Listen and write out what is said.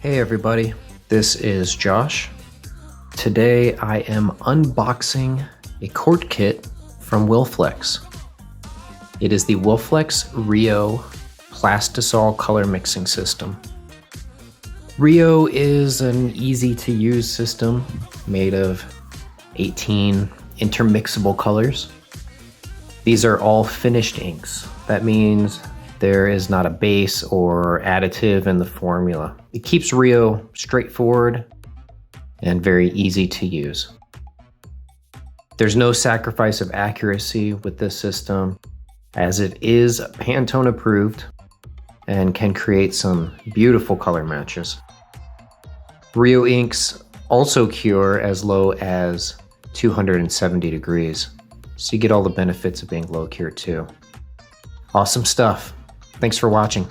Hey everybody, this is Josh. Today I am unboxing a quart kit from Wilflex. It is the Wilflex Rio Plastisol color mixing system. Rio is an easy to use system made of 18 intermixable colors. These are all finished inks. That means there is not a base or additive in the formula. It keeps Rio straightforward and very easy to use. There's no sacrifice of accuracy with this system, as it is Pantone approved and can create some beautiful color matches. Rio inks also cure as low as 270 degrees, so you get all the benefits of being low cure too. Awesome stuff. Thanks for watching.